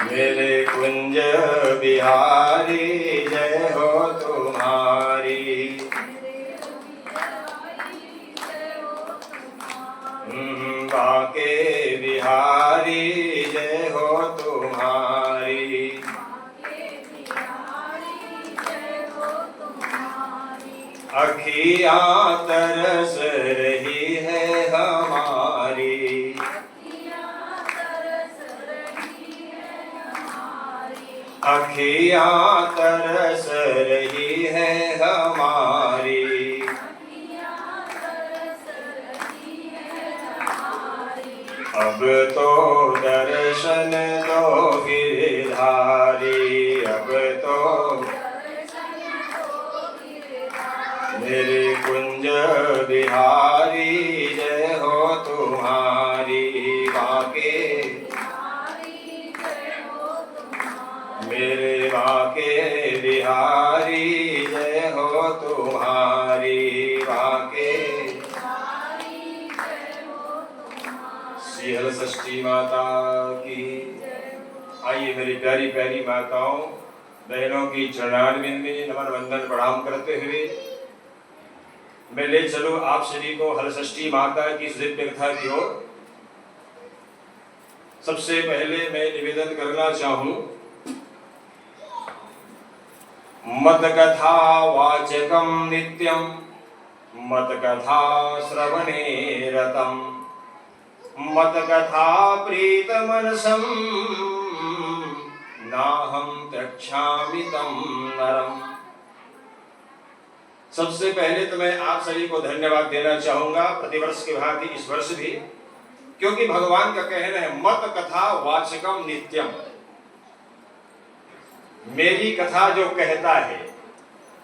मेरे कुंज बिहारी जय हो तुम्हारी। बाके बिहारी जय हो तुम्हारी। अखियाँ तरस रही है हमारी। अखियाँ तरस रही है हमारी। अब तो दर्शन दो गिरधारी। अब तो मेरे कुंज बिहारी जय हो तुम्हारी। बाके मेरे बाके बिहारी जय हो तुम्हारी। बाके श्री हलषष्ठी माता की। आइए मेरी प्यारी प्यारी माताओं बहनों की चरणारविंद में नमन वंदन प्रणाम करते हुए मैं ले चलूं आप सभी को हलषष्ठी माता की दिव्य कथा की ओर। सबसे पहले मैं निवेदन करना चाहूं, मत कथा वाचकम नित्यम मत कथा श्रवणे रतम मत कथा प्रीत मनसम नाहं त्यक्षामि तं नरम। सबसे पहले तो मैं आप सभी को धन्यवाद देना चाहूंगा प्रतिवर्ष के भांति इस वर्ष भी, क्योंकि भगवान का कहना है मत कथा वाचकम नित्यम। मेरी कथा जो कहता है,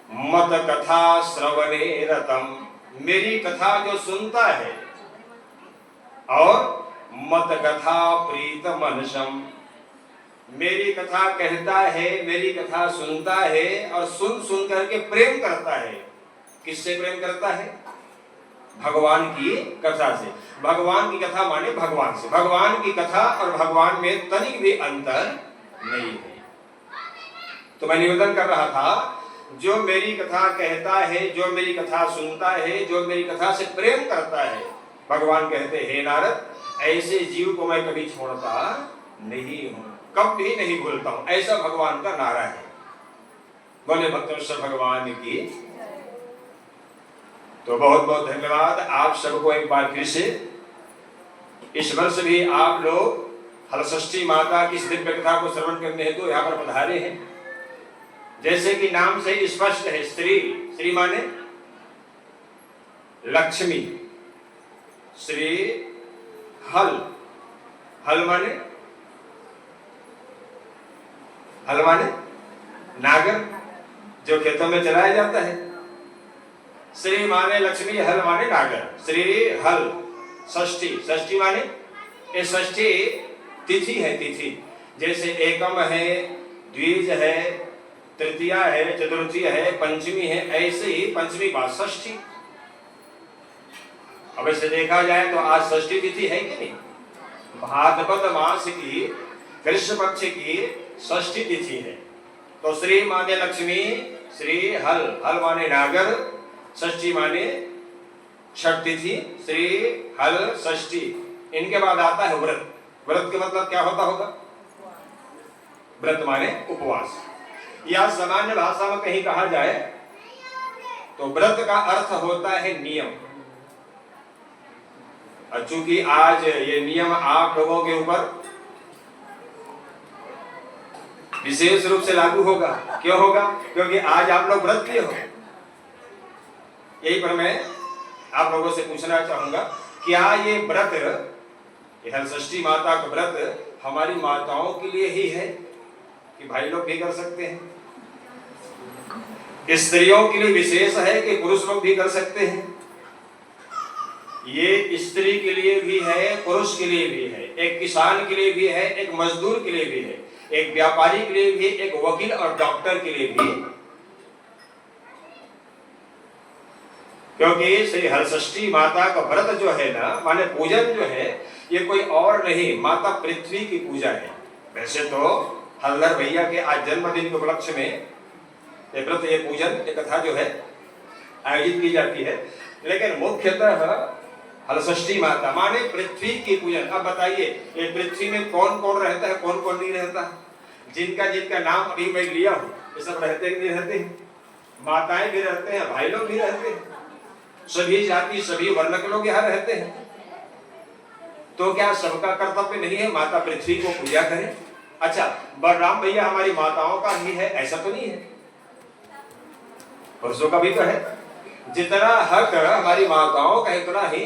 मत कथा श्रवणे रतम, मेरी कथा जो सुनता है, और मत कथा प्रीत मनसम, मेरी कथा कहता है, मेरी कथा सुनता है और सुन सुन करके प्रेम करता है। किससे प्रेम करता है? भगवान की कथा से। भगवान की कथा माने भगवान से। भगवान की कथा और भगवान में तनिक भी अंतर नहीं है। तो मैं निवेदन कर रहा था, जो मेरी कथा कहता है, जो मेरी कथा सुनता है, जो मेरी कथा से प्रेम करता है, भगवान कहते हे नारद, ऐसे जीव को मैं कभी छोड़ता नहीं हूं, कभी नहीं भूलता हूं। ऐसा भगवान का नारा है। बोले भक्तवत्सल भगवान की। तो बहुत बहुत धन्यवाद आप सबको एक बार फिर से। इस वर्ष भी आप लोग हलषष्ठी माता की दिव्य कथा को श्रवण करने हेतु यहाँ पर पधारे हैं। जैसे कि नाम से ही स्पष्ट है, श्री, श्री माने लक्ष्मी, श्री हल, हल माने नागर, जो खेतों में चलाया जाता है। श्री माने लक्ष्मी, हल माने नागर। श्री हल षष्ठी, षष्ठी माने ये षष्ठी तिथि है। तिथि जैसे एकम है, द्विज है, तृतीया है, चतुर्थी है, पंचमी है, ऐसे ही पंचमी बाद षष्ठी। अब ऐसे देखा जाए तो आज षष्ठी तिथि है कि नहीं? भाद्रपद मास की कृष्ण पक्ष की षष्ठी तिथि है। तो श्री माने लक्ष्मी, श्री हल, हल माने नागर, षष्ठी माने छठ तिथि, श्री हल षष्ठी। इनके बाद आता है व्रत। व्रत के मतलब क्या होता होगा? व्रत माने उपवास, या सामान्य भाषा में कहीं कहा जाए तो व्रत का अर्थ होता है नियम। और चूंकि आज ये नियम आप लोगों के ऊपर विशेष रूप से लागू होगा। क्यों होगा? क्योंकि आज आप लोग व्रत किए हो। यही पर मैं आप लोगों से पूछना चाहूंगा, क्या ये व्रत, ये हलषष्ठी माता का व्रत हमारी माताओं के लिए ही है कि भाई लोग भी कर सकते हैं? स्त्रियों के लिए विशेष है कि पुरुष लोग भी कर सकते हैं? ये स्त्री के लिए भी है, पुरुष के लिए भी है, एक किसान के लिए भी है, एक मजदूर के लिए भी है, एक व्यापारी के लिए भी, एक वकील और डॉक्टर के लिए भी। क्योंकि श्री हलषष्ठी माता का व्रत जो है ना, माने पूजन जो है, ये कोई और नहीं, माता पृथ्वी की पूजा है। वैसे तो हल्दर भैया के आज जन्मदिन के उपलक्ष्य में ये व्रत, ये पूजन, ये कथा जो है आयोजित की जाती है, लेकिन मुख्यतः हलषष्ठी माता माने पृथ्वी की पूजन। अब बताइए ये पृथ्वी में कौन कौन रहता है, कौन कौन नहीं रहता? जिनका जिनका नाम अभी मैं लिया हूँ ये सब रहते कि नहीं रहते? माताएं भी रहते हैं, भाई लोग भी रहते हैं, सभी जाति सभी वर्ण के लोग यहाँ रहते हैं। तो क्या सबका कर्तव्य नहीं है माता पृथ्वी को पूजा करें? अच्छा, बलराम भैया हमारी माताओं का ही है ऐसा तो नहीं है, पुरुषों का भी तो है। जितना हक हमारी माताओं का उतना ही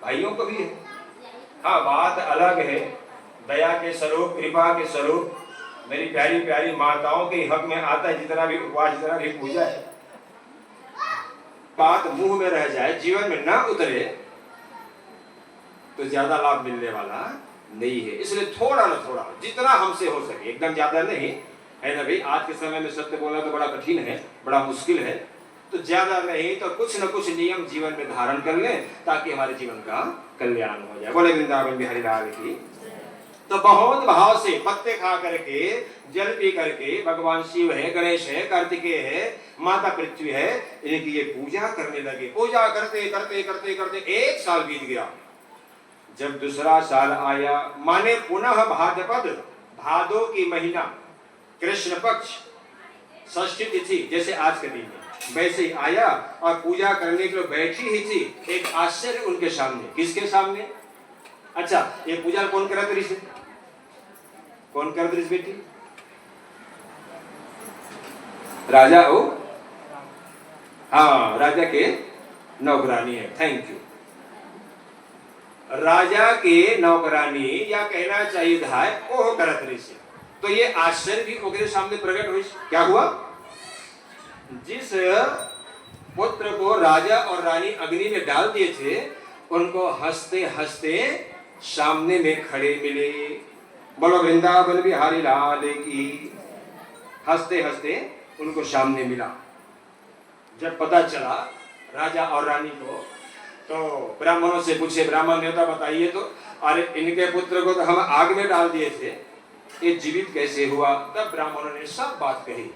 भाइयों को भी है। हाँ, बात अलग है, दया के स्वरूप, कृपा के स्वरूप मेरी प्यारी प्यारी माताओं के हक में आता है जितना भी उपवास, जितना भी पूजा है। बात मुंह में रह जाए, जीवन में ना उतरे तो ज्यादा लाभ मिलने वाला नहीं है। इसलिए थोड़ा ना थोड़ा जितना हमसे हो सके, एकदम ज्यादा नहीं है ना भाई। आज के समय में सत्य बोलना तो बड़ा कठिन है, बड़ा मुश्किल है, तो ज्यादा नहीं तो कुछ न कुछ नियम जीवन में धारण कर लें ताकि हमारे जीवन का कल्याण हो जाए। बोले वृंदावन बिहारी लाल की। तो बहुत भाव से पत्ते खा करके, जल पी करके, भगवान शिव है, गणेश है, कार्तिकेय है, माता पृथ्वी है, इनकी ये पूजा करने लगे। पूजा करते करते करते करते 1 साल बीत गया। जब दूसरा साल आया, माने पुनः भाद्रपद, भादो की महीना, कृष्ण पक्ष, षष्ठी तिथि, जैसे आज के दिन में वैसे ही आया और पूजा करने के लिए बैठी ही थी। एक आश्चर्य उनके सामने। किसके सामने? अच्छा, ये पूजा कौन करा तरी से? कौन कर दृश बेटी? राजा हो? हाँ, राजा के नौकरानी है। Thank you. राजा के नौकरानी, या कहना चाहिए था ओह करत रही से। तो ये आश्चर्य भी उनके सामने प्रकट हुई। क्या हुआ? जिस पुत्र को राजा और रानी अग्नि में डाल दिए थे, उनको हंसते हंसते सामने में खड़े मिले। बोलो वृंदावन बिहारी लाल की। हंसते हंसते उनको सामने मिला। जब पता चला राजा और रानी को, तो ब्राह्मणों से पूछे, ब्राह्मण नेता बताइए तो, अरे इनके पुत्र को तो हम आग में डाल दिए थे, ये जीवित कैसे हुआ? तब ब्राह्मणों ने सब बात कही।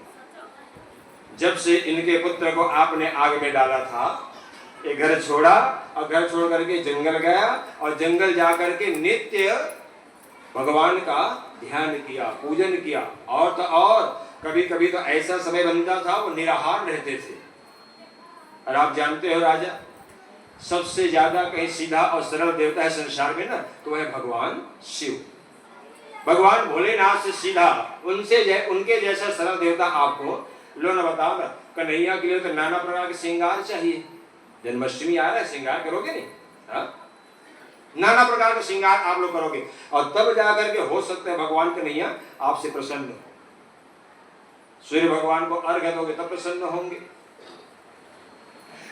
जब से इनके पुत्र को आपने आग में डाला था, ये घर छोड़ा और घर छोड़ करके जंगल गया और जंगल जाकर के नित्य भगवान का ध्यान किया, पूजन किया। और तो और कभी कभी तो ऐसा समय बनता था वो निराहार रहते थे। और आप जानते हो राजा, सबसे ज्यादा कहीं सीधा और सरल देवता है संसार में ना, तो वह भगवान शिव, भगवान भोलेनाथ से सीधा, उनके जैसा सरल देवता आपको लो ना बताओ ना। कन्हैया के लिए तो नाना प्रकार के श्रृंगार चाहिए। जन्माष्टमी आ रहा है, श्रृंगार करोगे नहीं? हाँ, नाना प्रकार का श्रृंगार आप लोग करोगे और तब जाकर के हो सकता है भगवान कन्हैया आपसे प्रसन्न हो। सूर्य भगवान को अर्घ्य दोगे तब प्रसन्न होंगे।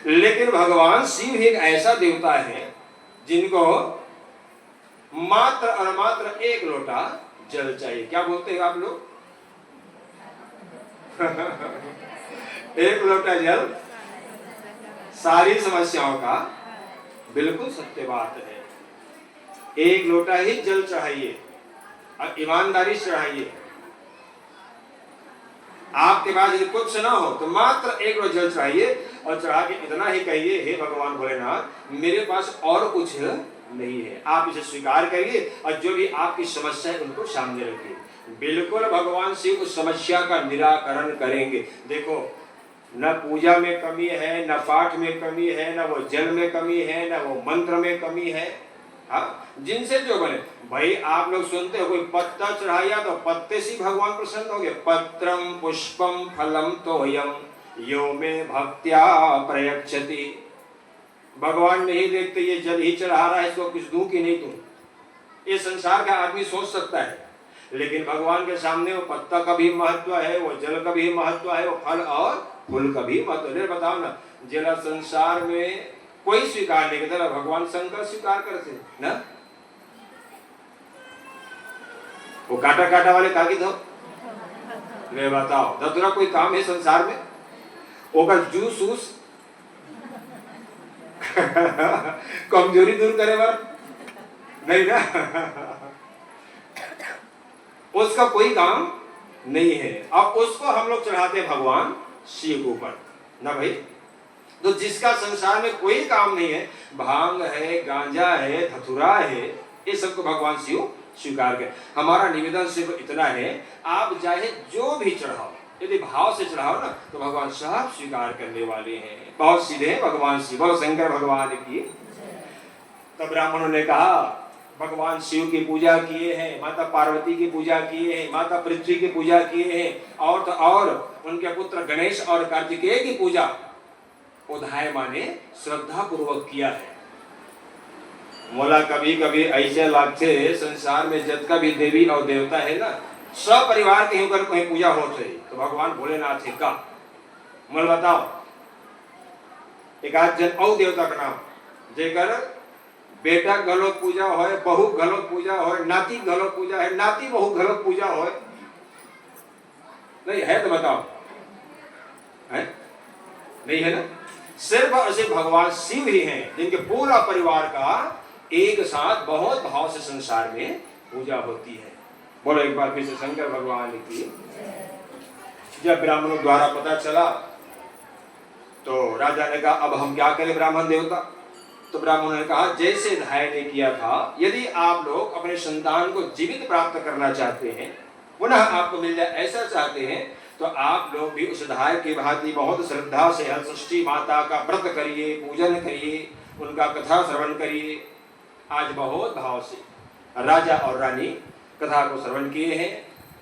लेकिन भगवान शिव एक ऐसा देवता है जिनको मात्र और मात्र 1 लोटा जल चाहिए। क्या बोलते हैं आप लोग? 1 लोटा जल सारी समस्याओं का बिल्कुल सत्य बात है। 1 लोटा ही जल चढ़ाइए और ईमानदारी से चढ़ाइए। आपके पास यदि कुछ ना हो तो मात्र 1 लोटा जल चढ़ाइए और चढ़ा के इतना ही कहिए, हे भगवान भोलेनाथ, मेरे पास और कुछ नहीं है, आप इसे स्वीकार करिए और जो भी आपकी समस्या है उनको सामने रखिए। बिल्कुल भगवान शिव उस समस्या का निराकरण करेंगे। देखो, न पूजा में कमी है, न पाठ में कमी है, न वो जल में कमी है, न वो मंत्र में कमी है। हाँ, जिनसे जो बने। भाई आप लोग सुनते हो, कोई पत्ता चढ़ाया तो पत्ते से भगवान प्रसन्न हो गए। पत्रम पुष्पम फलम तोयम यो में भक्त्या प्रयच्छति। भगवान नहीं देखते ये जल ही चढ़ा रहा है, इसको कुछ दूं कि नहीं दूं। ये संसार का आदमी सोच सकता है, लेकिन भगवान के सामने वो पत्ता का भी महत्व है, वो जल का भी महत्व है, वो फल और फूल का भी महत्व है। बताओ ना, जरा संसार में कोई स्वीकार नहीं करता, भगवान शंकर स्वीकार करते ना। वो काटा काटा वाले कागज हो, मैं बताओ दूसरा कोई काम है संसार में? ओकर जूस उस कमजोरी दूर करे बार नहीं ना। उसका कोई काम नहीं है। अब उसको हम लोग चढ़ाते भगवान शिव के ऊपर ना भाई। तो जिसका संसार में कोई काम नहीं है, भांग है, गांजा है, धतूरा है, ये सबको भगवान शिव स्वीकार कर। हमारा निवेदन सिर्फ इतना है, आप चाहे जो भी चढ़ाओ, यदि भाव से चढ़ाओ ना तो भगवान सब स्वीकार करने वाले हैं। बहुत सीधे हैं भगवान शिव। बोलो शंकर भगवान की। तब ब्राह्मणों ने कहा भगवान शिव की पूजा किए हैं, माता पार्वती की पूजा किए हैं, माता पृथ्वी की पूजा किए हैं, और तो और उनके पुत्र गणेश और कार्तिकेय की पूजा उधाय माने श्रद्धा पूर्वक किया है। मोला कभी कभी ऐसे लगते संसार में जितना भी देवी और देवता है ना, सब परिवार के होकर कहीं पूजा होते तो भगवान भोलेनाथ है का। मोल बताओ एक आध जन और देवता का नाम जेकर बेटा घलो पूजा होय, बहू घलो पूजा होय, नाती घलो पूजा है, नाती बहू घलो पूजा होय, नहीं है तो बताओ है? नहीं है ना। सिर्फ ऐसे भगवान शिव ही हैं जिनके पूरा परिवार का एक साथ बहुत भाव से संसार में पूजा होती है। बोलो एक बार फिर से शंकर भगवान की। जब ब्राह्मणों द्वारा पता चला तो राजा ने कहा अब हम क्या करें ब्राह्मण देवता। तो ब्राह्मणों ने कहा जैसे धाय ने किया था, यदि आप लोग अपने संतान को जीवित प्राप्त करना चाहते हैं, पुनः आपको मिल जाए ऐसा चाहते हैं, तो आप लोग भी उस धाय की भांति बहुत श्रद्धा से हलषष्ठी माता का व्रत करिए, पूजन करिए, उनका कथा श्रवण करिए। आज बहुत भाव से राजा और रानी कथा को श्रवण किए हैं।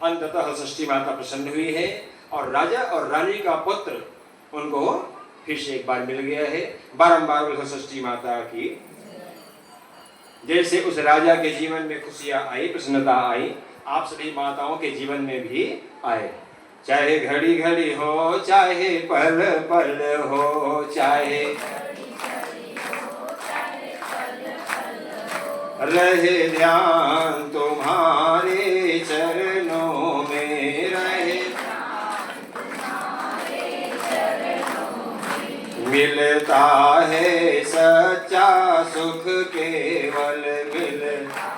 अंततः हलषष्ठी माता प्रसन्न हुई है और राजा और रानी का पुत्र उनको फिर से एक बार मिल गया है। बारंबार हलषष्ठी माता की जैसे उस राजा के जीवन में खुशियां आई, प्रसन्नता आई, आप सभी माताओं के जीवन में भी आए। चाहे घड़ी घड़ी हो, चाहे पल पल हो, चाहे रहे ध्यान तुम्हारे चरणों में, रहे मिलता है सच्चा सुख केवल मिलता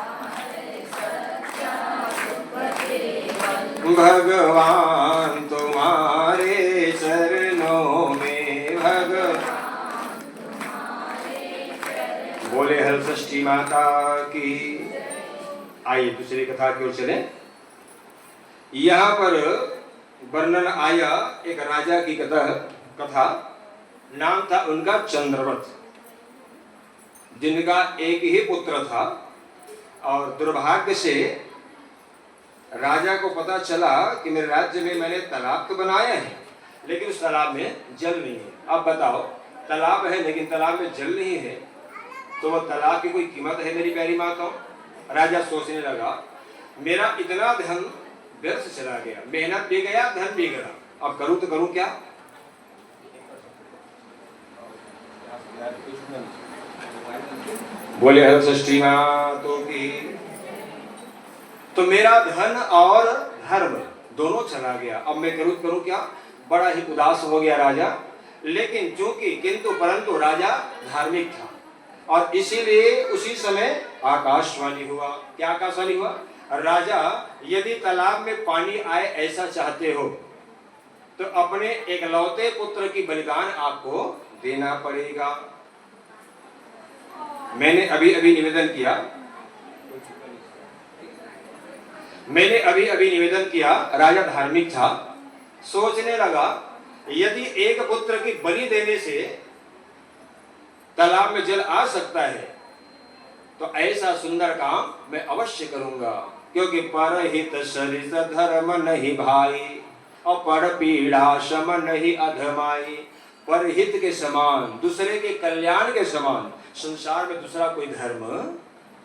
भगवान तुम्हारे चरणों में, भगवान। बोले हलषष्ठी माता की। आइए दूसरी कथा की ओर चले। यहाँ पर वर्णन आया एक राजा की कथा। नाम था उनका चंद्रवत, जिनका एक ही पुत्र था और दुर्भाग्य से राजा को पता चला कि मेरे राज्य में मैंने तालाब तो बनाया है लेकिन उस तालाब में जल नहीं है। अब बताओ तालाब है लेकिन तालाब में जल नहीं है, तो वह तालाब की कोई कीमत है मेरी प्यारी माताओं। राजा सोचने लगा मेरा इतना धन व्यर्थ चला गया, मेहनत भी गया, धन भी गया, अब करूं तो करूं क्या। बोले हलषष्ठी माता की। तो मेरा धन और धर्म दोनों चला गया, अब मैं करूं क्या। बड़ा ही उदास हो गया राजा। लेकिन चूंकि किंतु परंतु राजा धार्मिक था और इसीलिए उसी समय आकाशवाणी हुआ। क्या आकाशवाणी हुआ? राजा यदि तालाब में पानी आए ऐसा चाहते हो तो अपने एकलौते पुत्र की बलिदान आपको देना पड़ेगा। मैंने अभी अभी निवेदन किया, राजा धार्मिक था, सोचने लगा यदि एक पुत्र की बलि देने से तालाब में जल आ सकता है तो ऐसा सुंदर काम मैं अवश्य करूंगा, क्योंकि परहित सरिस धर्म नहीं भाई और पर पीड़ा शम नहीं अधमाई। परहित के समान, दूसरे के कल्याण के समान संसार में दूसरा कोई धर्म,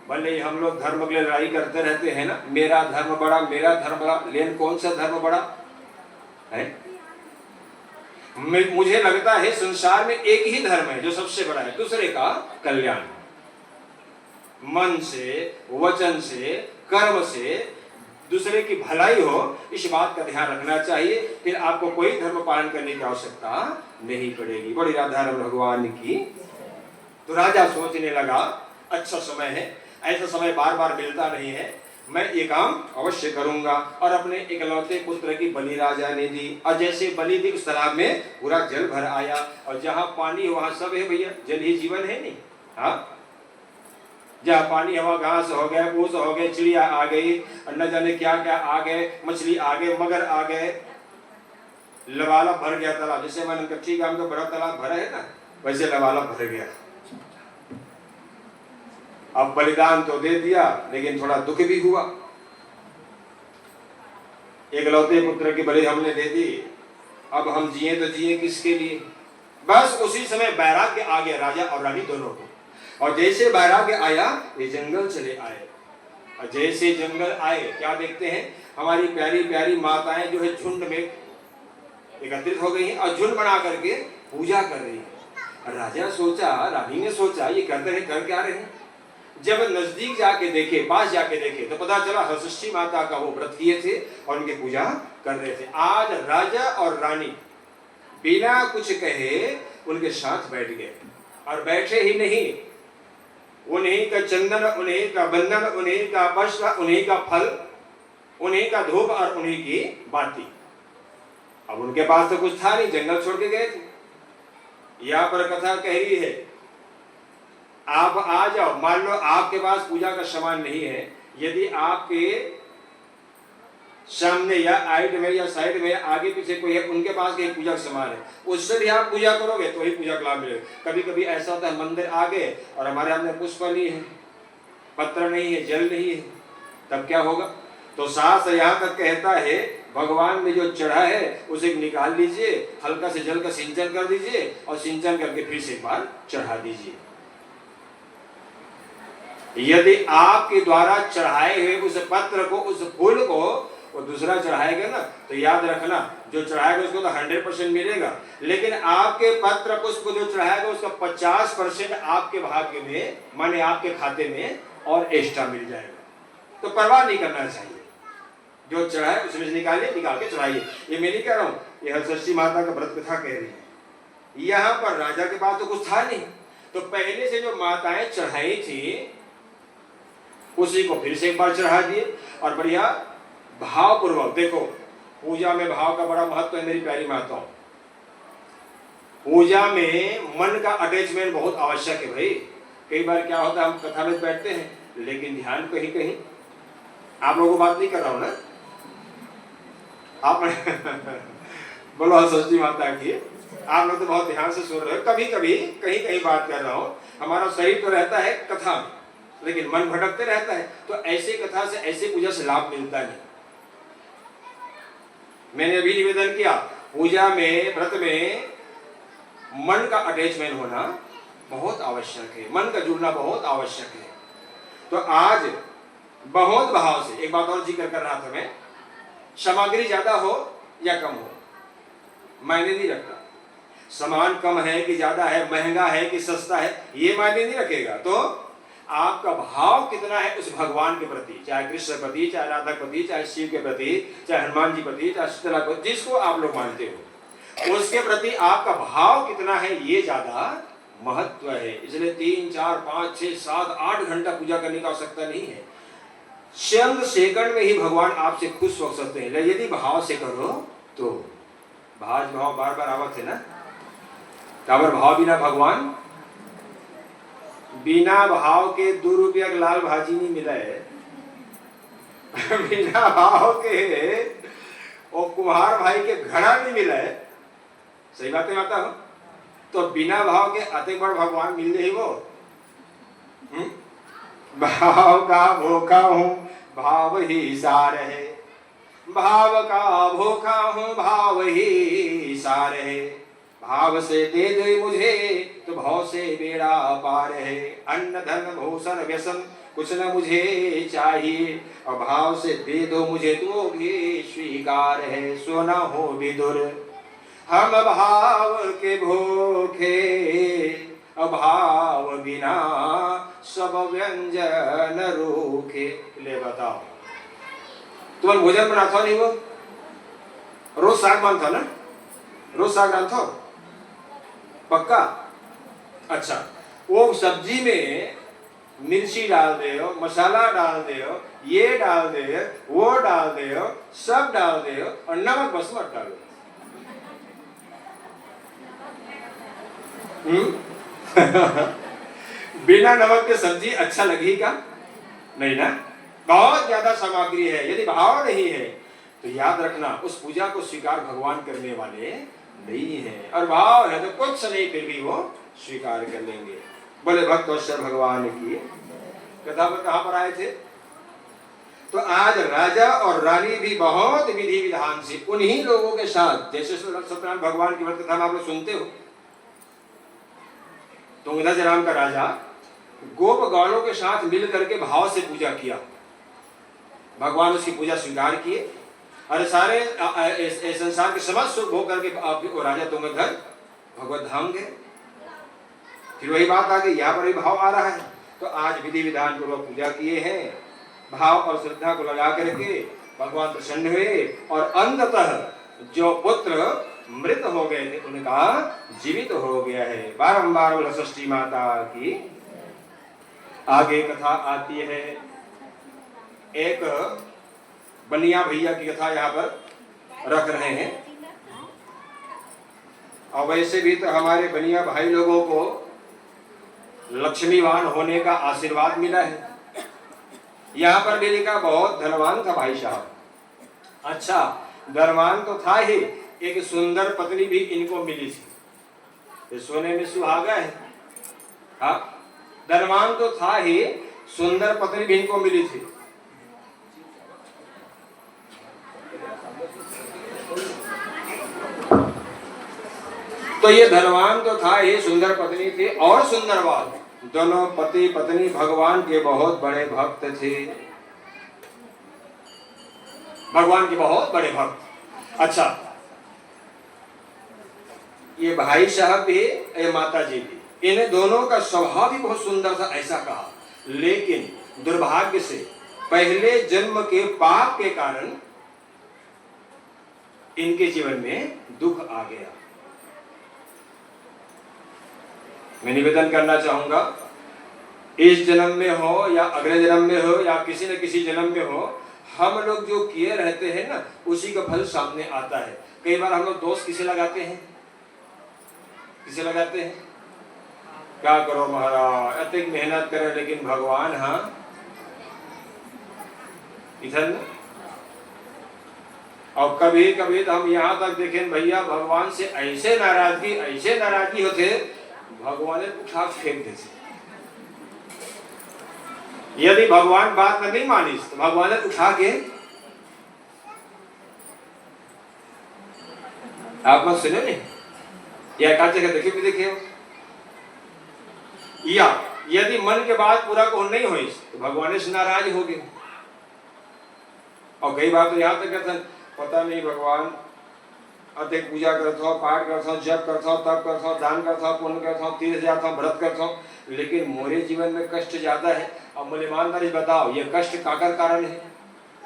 भले ही हम लोग धर्म के लिए लड़ाई करते रहते हैं ना, मेरा धर्म बड़ा, मेरा धर्म बड़ा, लेकिन कौन सा धर्म बड़ा है? मुझे लगता है संसार में एक ही धर्म है जो सबसे बड़ा है, दूसरे का कल्याण। मन से, वचन से, कर्म से दूसरे की भलाई हो, इस बात का ध्यान रखना चाहिए, फिर आपको कोई धर्म पालन करने की आवश्यकता नहीं पड़ेगी। बड़ी राधा रमण भगवान की। तो राजा सोचने लगा अच्छा समय है, ऐसा समय बार बार मिलता नहीं है, मैं ये काम अवश्य करूंगा। और अपने इकलौते पुत्र की बलि राजा ने दी, और जैसे बलि दी उस तालाब में पूरा जल भर आया, और जहां पानी वहां सब है भैया, जल ही जीवन है नहीं। हाँ, जहाँ पानी हवा घास हो गए, फूस हो गए, चिड़िया आ गई, और न जाने क्या क्या आ गए, मछली आ गए, मगर आ गए, लबालब भर गया तालाब। जैसे मैंने कच्ची गांव का बड़ा तालाब भरा है ना, वैसे लबालब भर गया। अब बलिदान तो दे दिया, लेकिन थोड़ा दुख भी हुआ। एकलौते पुत्र की बलि हमने दे दी, अब हम जिए तो जिए किसके लिए। बस उसी समय वैराग्य आ गया राजा और रानी दोनों को। और जैसे वैराग्य आया, ये जंगल चले आए। और जैसे जंगल आए, क्या देखते हैं, हमारी प्यारी प्यारी माताएं जो है झुंड में एकत्रित हो गई हैं, और झुंड बना करके पूजा कर रही है। राजा सोचा, रानी ने सोचा, ये करते हैं, कर क्या रहे हैं। जब नजदीक जाके देखे, पास जाके देखे, तो पता चला हरषष्ठी माता का वो व्रत किए थे और उनकी पूजा कर रहे थे। आज राजा और रानी बिना कुछ कहे उनके साथ बैठ गए, और बैठे ही नहीं, उन्हीं का चंदन, उन्हीं का बंधन, उन्हीं का वस्त्र, उन्हीं का फल, उन्हीं का धूप और उन्हीं की बाती। अब उनके पास तो कुछ था नहीं, जंगल छोड़ के गए थे। यहाँ पर कथा कह रही है, आप आ जाओ, मान लो आपके पास पूजा का सामान नहीं है, यदि आपके सामने या आइट में या साइड में आगे पीछे कोई है, उनके पास कहीं पूजा का सामान है, उससे भी आप पूजा करोगे तो ही पूजा का लाभ मिलेगा। कभी कभी ऐसा होता है, मंदिर आ गए और हमारे हाथ में पुष्प नहीं है, पत्र नहीं है, जल नहीं है, तब क्या होगा। तो शास्त्र यहाँ तक कहता है, भगवान ने जो चढ़ा है उसे निकाल लीजिए, हल्का से जल का सिंचन कर दीजिए, और सिंचन करके फिर से एक बार चढ़ा दीजिए। यदि आपके द्वारा चढ़ाए हुए उस पत्र को, उस फूल को वो दूसरा चढ़ाएगा ना, तो याद रखना, जो चढ़ाएगा उसको तो 100% मिलेगा, लेकिन आपके पत्र पुष्प को जो चढ़ाएगा उसका 50% आपके भाग्य में, माने आपके खाते में और एक्स्ट्रा मिल जाएगा। तो परवाह नहीं करना चाहिए, जो चढ़ाए उसमें से निकाल के चढ़ाइए। ये मैं नहीं कह रहा हूँ, ये हरषष्ठी माता का व्रत कथा कह रही है। यहाँ पर राजा के पास तो कुछ था नहीं, तो पहले से जो माताएं चढ़ाई थी उसी को फिर से एक बार चढ़ा दिए, और बढ़िया भाव पूर्वक। देखो, पूजा में भाव का बड़ा महत्व है मेरी प्यारी माताओं। पूजा में मन का अटैचमेंट बहुत आवश्यक है भाई। कई बार क्या होता है, हम कथा में बैठते हैं लेकिन ध्यान कहीं कहीं, आप लोगों को बात नहीं कर रहा हूं ना, आप बोलो हरषष्ठी माता की, आप लोग तो बहुत ध्यान से सुन रहे हो। कभी कभी कहीं कहीं बात कर रहा हूं, हमारा शरीर तो रहता है कथा में, लेकिन मन भटकते रहता है, तो ऐसे कथा से, ऐसे पूजा से लाभ मिलता नहीं। मैंने अभी निवेदन किया, पूजा में, व्रत में मन का अटैचमेंट होना बहुत आवश्यक है, मन का जुड़ना बहुत आवश्यक है। तो आज बहुत भाव से एक बात और जिक्र कर रहा था मैं, सामग्री ज्यादा हो या कम हो मायने नहीं रखता, सामान कम है कि ज्यादा है, महंगा है कि सस्ता है, ये मायने नहीं रखेगा। तो आपका भाव कितना है उस भगवान के प्रति, चाहे कृष्ण प्रति, चाहे राधा प्रति, चाहे शिव के प्रति, चाहे हनुमान जी प्रति, चाहे शीतला प्रति, जिसको आप लोग मानते हो उसके प्रति आपका भाव कितना है, ये ज्यादा महत्व है। इसलिए 3, 4, 5, 6, 7, 8 घंटा पूजा करने की आवश्यकता नहीं है, चंद सेकंड में ही भगवान आपसे खुश हो सकते हैं, यदि भाव से करो तो। भाव बार बार आवत है ना, काबर भाव बिना भगवान, बिना भाव के 2 रुपया लाल भाजी नहीं मिला है बिना भाव के वो कुम्हार भाई के घड़ा नहीं मिला है, सही बातें माता हो। तो बिना भाव के अति बड़ भगवान मिल ही वो। भाव का भूखा हूँ भाव ही सार है, भाव का भूखा हूँ भाव ही सार है, भाव से दे दे मुझे तो भाव से बेड़ा पार है, अन्न धन भूषण व्यसन कुछ न मुझे चाहिए, और भाव से दे दो मुझे तो भी स्वीकार है। सोना हो विदुर हम भाव के भूखे, अभाव बिना सब व्यंजन रूखे। ले बताओ, तुम्हारा भोजन बनाता नहीं, वो रोज साग बनता ना, रोज साग डालता पक्का। अच्छा, वो सब्जी में मिर्ची डाल दे हो, मसाला डाल दे हो, ये डाल दे, वो डाल दे, सब डाल दे और नमक बस मत डालो। बिना नमक के सब्जी अच्छा लगेगा नहीं ना। बहुत ज्यादा सामग्री है, यदि भाव नहीं है तो याद रखना उस पूजा को स्वीकार भगवान करने वाले नहीं है, और भाव है तो कुछ नहीं फिर भी वो स्वीकार कर लेंगे। बोले भक्तवत्सल भगवान की कथा पर कहां पर आए थे? तो आज राजा और रानी भी बहुत विधि विधान से उन्हीं लोगों के साथ, जैसे सत्यनारायण भगवान की व्रत कथा में आप लोग सुनते हो, तुंगध्वज नाम का राजा गोप गौलों के साथ मिल करके भाव से पूजा किया, भगवान उसकी पूजा स्वीकार किए और सारे संसार के समस्त सुख भोग करके राजा तुंगध्वज भगवत धाम गए। फिर वही बात आ गई, यहाँ पर भी भाव आ रहा है। तो आज विधि विधान पूर्वक पूजा किए हैं, भाव और श्रद्धा को लगा करके भगवान प्रसन्न हुए और अंततः जो पुत्र मृत हो गए थे उनका जीवित हो गया है। बारंबार बोला षष्ठी माता की। आगे कथा आती है, एक बनिया भैया की कथा यहाँ पर रख रहे हैं। और वैसे भी तो हमारे बनिया भाई लोगों को लक्ष्मीवान होने का आशीर्वाद मिला है। यहाँ पर भी लिखा बहुत धनवान था भाई साहब। अच्छा, धनवान तो था ही, एक सुंदर पत्नी भी इनको मिली थी, ये सोने में सुहागा है। हाँ, धनवान तो था ही, सुंदर पत्नी भी इनको मिली थी। तो ये धनवान तो था ही, सुंदर पत्नी थी और सुंदर बात, दोनों पति पत्नी भगवान के बहुत बड़े भक्त थे, भगवान के बहुत बड़े भक्त। अच्छा, ये भाई साहब भी, ये माता जी भी, इन दोनों का स्वभाव भी बहुत सुंदर था ऐसा कहा, लेकिन दुर्भाग्य से पहले जन्म के पाप के कारण इनके जीवन में दुख आ गया। मैं निवेदन करना चाहूंगा, इस जन्म में हो या अगले जन्म में हो या किसी न किसी जन्म में हो, हम लोग जो किए रहते हैं ना उसी का फल सामने आता है। कई बार हम लोग दोष किसे लगाते हैं, किसे लगाते हैं? क्या करो महाराज, अधिक मेहनत करें लेकिन भगवान हाँ इधर न। और कभी कभी तो हम यहाँ तक देखें भैया, भगवान से ऐसे नाराजगी होते, भगवान ने उठा फेंक देते। यदि भगवान बात में नहीं मानी तो भगवान ने उठा के, आप मत सुने नहीं, या एक जगह देखे भी देखे हो, या यदि मन के बात पूरा को नहीं हुई तो भगवान से नाराज हो गए। और कई बार तो यहाँ तक कहते हैं, पता नहीं भगवान अधिक पूजा करता हूँ, पाठ करता हूँ, जप करता हूँ, तप करता हूँ, दान करता हूँ, पुण्य करता हूँ, तीर्थ जाता हूँ, व्रत करता हूँ, लेकिन मोरे जीवन में कष्ट ज्यादा है। अब मुझे ईमानदारी बताओ, ये कष्ट काकर कारण है?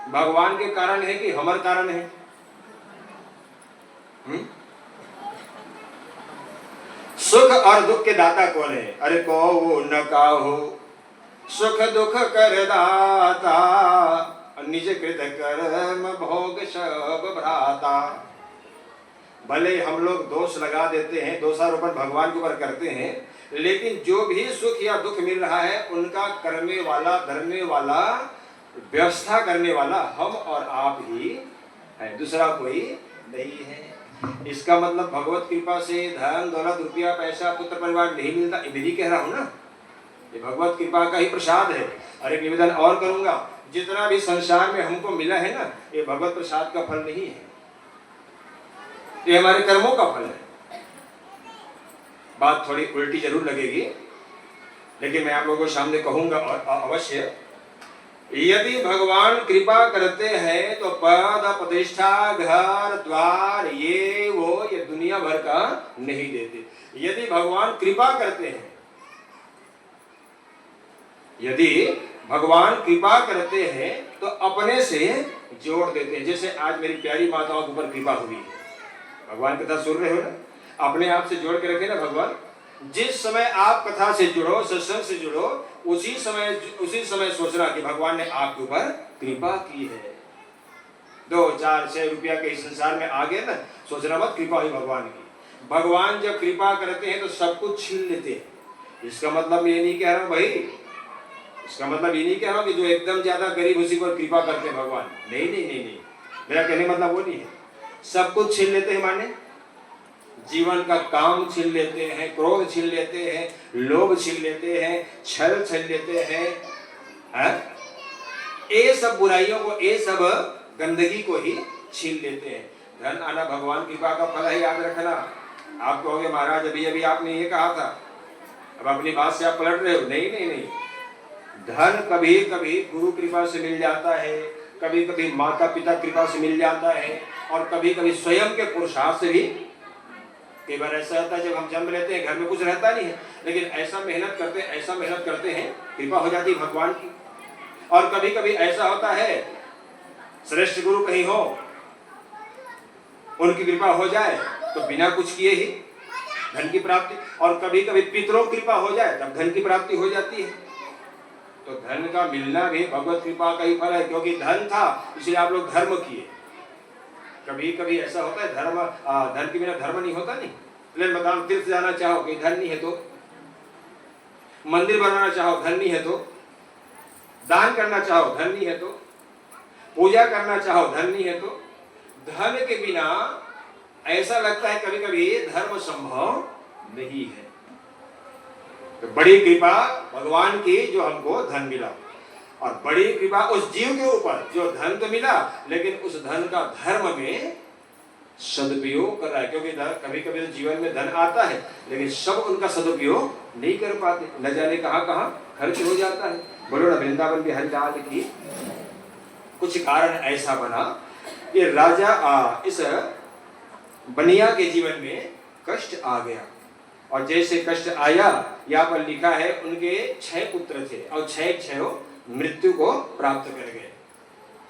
भगवान के कारण है कि हमारे कारण है? सुख और दुख के दाता कौन है? अरे को न काहो, सुख दुख कर दाता, निज कृत कर्म भोग सब भ्राता। भले हम लोग दोष लगा देते हैं, दोषारोपण भगवान के ऊपर करते हैं, लेकिन जो भी सुख या दुख मिल रहा है उनका करने वाला, धरने वाला, व्यवस्था करने वाला हम और आप ही है, दूसरा कोई नहीं है। इसका मतलब भगवत कृपा से धन दौलत रुपया पैसा पुत्र परिवार नहीं मिलता, ये मेरी कह रहा हूं ना, ये भगवत कृपा का ही प्रसाद है। और एक निवेदन और करूंगा, जितना भी संसार में हमको मिला है ना, ये भगवत प्रसाद का फल नहीं है, ये हमारे कर्मों का फल है। बात थोड़ी उल्टी जरूर लगेगी, लेकिन मैं आप लोगों को सामने कहूंगा और अवश्य। यदि भगवान कृपा करते हैं तो पद प्रतिष्ठा घर द्वार ये वो ये दुनिया भर का नहीं देते। यदि भगवान कृपा करते हैं, यदि भगवान कृपा करते हैं तो अपने से जोड़ देते हैं। जैसे आज मेरी प्यारी माताओं के ऊपर कृपा हुई है, भगवान कथा सुन रहे हो ना, अपने आप से जोड़ के रखे ना भगवान, जिस समय आप कथा से जुड़ो, सत्संग से जुड़ो, उसी समय सोचना कि भगवान ने आपके ऊपर कृपा की है। 2, 4, 6 रुपया के इस संसार में आ गए ना, सोचना मत कृपा हुई भगवान की। भगवान जब कृपा करते हैं तो सब कुछ छीन लेते हैं। इसका मतलब ये नहीं कह रहा हूं भाई, इसका मतलब ये नहीं कह रहा हूं कि जो एकदम ज्यादा गरीब उसी पर कृपा करते हैं भगवान। नहीं नहीं नहीं नहीं, मेरा कहने मतलब वो नहीं है। सब कुछ छीन लेते हैं माने जीवन का काम छीन लेते हैं, क्रोध छीन लेते हैं, लोभ छीन लेते हैं, छल छीन लेते हैं, ये सब बुराइयों को, ये सब गंदगी को ही छीन लेते हैं। धन आना भगवान की कृपा का फल है, याद रखना। आप कहोगे महाराज अभी अभी आपने ये कहा था, अब अपनी बात से आप पलट रहे हो। नहीं नहीं नहीं, धन कभी कभी गुरु कृपा से मिल जाता है, कभी कभी माता पिता कृपा से मिल जाता है, और कभी कभी स्वयं के पुरुषार्थ से भी। कई बार ऐसा होता है जब हम जन्म लेते हैं घर में कुछ रहता नहीं है, लेकिन ऐसा मेहनत करते हैं कृपा हो जाती है भगवान की। और कभी कभी ऐसा होता है श्रेष्ठ गुरु कहीं हो, उनकी कृपा हो जाए तो बिना कुछ किए ही धन की प्राप्ति, और कभी कभी पितरों की कृपा हो जाए तब धन की प्राप्ति हो जाती है। तो धन का मिलना भी भगवत कृपा का ही फल है, क्योंकि धन था इसलिए आप लोग धर्म किए। कभी कभी ऐसा होता है धन के बिना धर्म नहीं होता। नहीं लेकिन बताओ, तीर्थ जाना चाहो कि धन नहीं है तो, मंदिर बनाना चाहो धन नहीं है तो, दान करना चाहो धन नहीं है तो, पूजा करना चाहो धन नहीं है तो, धन के बिना ऐसा लगता है कभी कभी धर्म संभव नहीं है। तो बड़ी कृपा भगवान की जो हमको धन मिला, और बड़ी कृपा उस जीव के ऊपर जो धन तो मिला लेकिन उस धन का धर्म में सदुपयोग कर रहा है। क्योंकि कभी कभी तो जीवन में धन आता है लेकिन सब उनका सदुपयोग नहीं कर पाते, न जाने कहां कहां खर्च हो जाता है। बोलो ना, वृंदावन बिहारी लाल की। कुछ कारण ऐसा बना कि राजा इस बनिया के जीवन में कष्ट आ गया, और जैसे कष्ट आया, यहाँ पर लिखा है उनके 6 पुत्र थे और 6 मृत्यु को प्राप्त कर गए।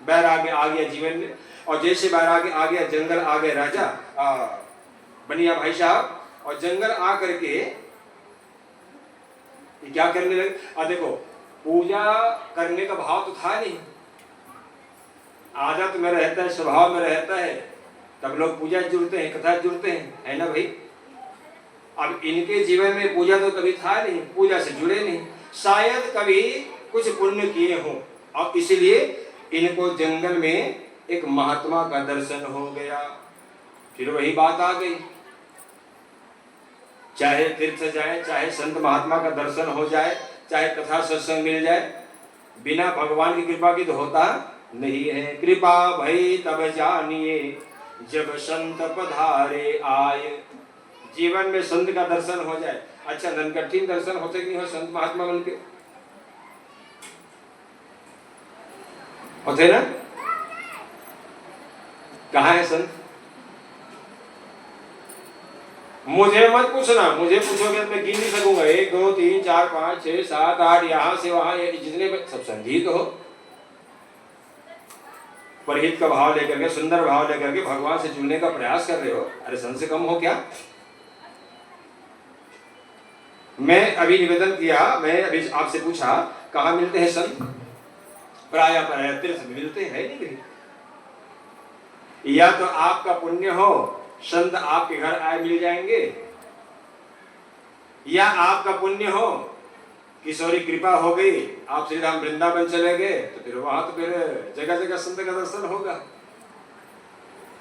बैराग्य आ गया जीवन में, और जैसे बैराग्य आ गया, जंगल आ गए राजा बनिया भाई साहब, और जंगल आ करके क्या करने लगे। और देखो, पूजा करने का भाव तो था नहीं, आदत में रहता है, स्वभाव में रहता है, तब लोग पूजा जुड़ते हैं, कथा जुड़ते हैं, है ना भाई। अब इनके जीवन में पूजा तो कभी था नहीं, पूजा से जुड़े नहीं, शायद कभी कुछ पुण्य किए हों, और इसलिए इनको जंगल में एक महात्मा का दर्शन हो गया। फिर वही बात आ गई, चाहे तीर्थ जाए, चाहे संत महात्मा का दर्शन हो जाए, चाहे कथा सत्संग मिल जाए, बिना भगवान की कृपा की तो होता नहीं है। कृपा भई तब जानिए जब संत पधारे आए। जीवन में संत का दर्शन हो जाए। अच्छा, ननकट्ठी दर्शन होते कि नहीं हो संत महात्मा बन के? होते ना? कहाँ है संत? मुझे मत पूछना, मुझे पूछोगे मैं गिन नहीं सकूंगा। 1 2 3 4 5 6 7 8, यहाँ से वहां जितने सब संगीत हो, परहित का भाव लेकर के, सुंदर भाव लेकर के भगवान से जुड़ने का प्रयास कर रहे हो। अरे संत से कम हो क्या? मैं अभी निवेदन किया, मैं अभी आपसे पूछा कहाँ मिलते हैं संत? प्राय तीर्थ में मिलते हैं, नहीं कहीं। या तो आपका पुण्य हो, संत आपके घर आए मिल जाएंगे, या आपका पुण्य हो, किशोरी कृपा हो गई, आप श्री राम वृंदावन चले गए, तो फिर वहां तो फिर जगह जगह संत का दर्शन होगा।